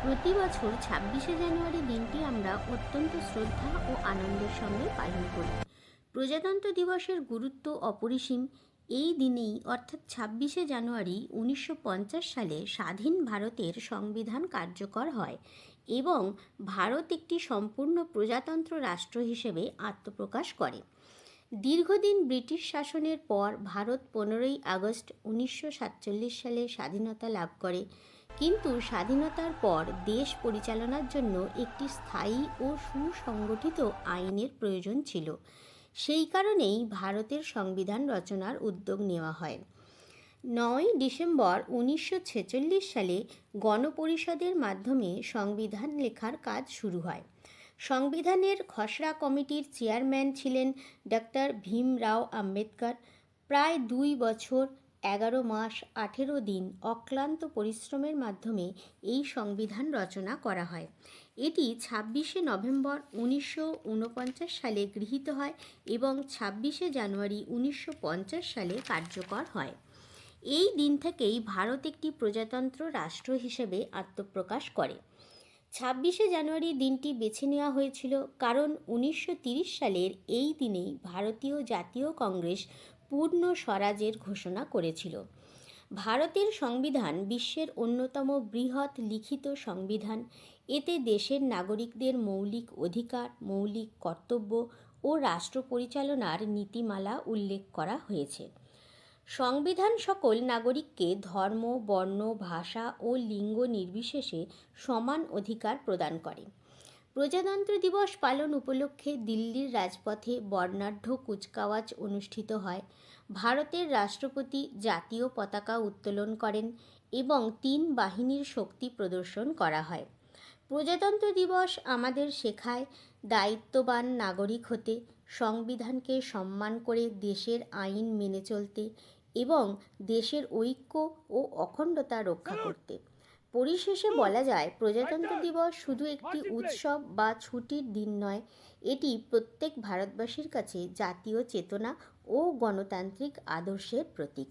প্রতি বছর 26শে জানুয়ারি দিনটি আমরা অত্যন্ত শ্রদ্ধা ও আনন্দের সঙ্গে পালন করি। প্রজাতন্ত্র দিবসের গুরুত্ব অপরিসীম। এই দিনেই অর্থাৎ 26শে জানুয়ারি 1950 সালে স্বাধীন ভারতের সংবিধান কার্যকর হয় এবং ভারত একটি সম্পূর্ণ প্রজাতন্ত্র রাষ্ট্র হিসেবে আত্মপ্রকাশ করে। দীর্ঘদিন ব্রিটিশ শাসনের পর ভারত 15ই আগস্ট 1947 সালে স্বাধীনতা লাভ করে, কিন্তু স্বাধীনতার পর দেশ পরিচালনার জন্য একটি স্থায়ী ও সুসংগঠিত আইনের প্রয়োজন ছিল। সেই কারণেই ভারতের সংবিধান রচনার উদ্যোগ নেওয়া হয়। 9ই ডিসেম্বর 1946 সালে গণপরিষদের মাধ্যমে সংবিধান লেখার কাজ শুরু হয়। সংবিধানের খসড়া কমিটির চেয়ারম্যান ছিলেন ডক্টর ভীমরাও আম্বেদকর। প্রায় 2 বছর 11 মাস 18 দিন অক্লান্ত পরিশ্রমের মাধ্যমে এই সংবিধান রচনা করা হয়। এটি 26শে নভেম্বর 1949 সালে গৃহীত হয় এবং 26শে জানুয়ারি 1950 সালে কার্যকর হয়। এই দিন থেকেই ভারত একটি প্রজাতন্ত্র রাষ্ট্র হিসেবে আত্মপ্রকাশ করে। 26শে জানুয়ারি দিনটি বেছে নেওয়া হয়েছিল কারণ 1930 সালের এই দিনেই ভারতীয় জাতীয় কংগ্রেস পূর্ণ স্বরাজের ঘোষণা করেছিল। ভারতের সংবিধান বিশ্বের অন্যতম বৃহৎ লিখিত সংবিধান। এতে দেশের নাগরিকদের মৌলিক অধিকার, মৌলিক কর্তব্য ও রাষ্ট্র পরিচালনার নীতিমালা উল্লেখ করা হয়েছে। সংবিধান সকল নাগরিককে ধর্ম, বর্ণ, ভাষা ও লিঙ্গ নির্বিশেষে সমান অধিকার প্রদান করে। প্রজাতন্ত্র দিবস পালন উপলক্ষে দিল্লির রাজপথে বর্ণাঢ্য কুচকাওয়াজ অনুষ্ঠিত হয়। ভারতের রাষ্ট্রপতি জাতীয় পতাকা উত্তোলন করেন এবং 3 বাহিনীর শক্তি প্রদর্শন করা হয়। প্রজাতন্ত্র দিবস আমাদের শেখায় দায়িত্ববান নাগরিক হতে, সংবিধানকে সম্মান করে দেশের আইন মেনে চলতে এবং দেশের ঐক্য ও অখণ্ডতা রক্ষা করতে। পরিশেষে বলা যায়, প্রজাতন্ত্র দিবস শুধু একটি উৎসব বা ছুটির দিন নয়, এটি প্রত্যেক ভারতবাসীর কাছে জাতীয় চেতনা ও গণতান্ত্রিক আদর্শের প্রতীক।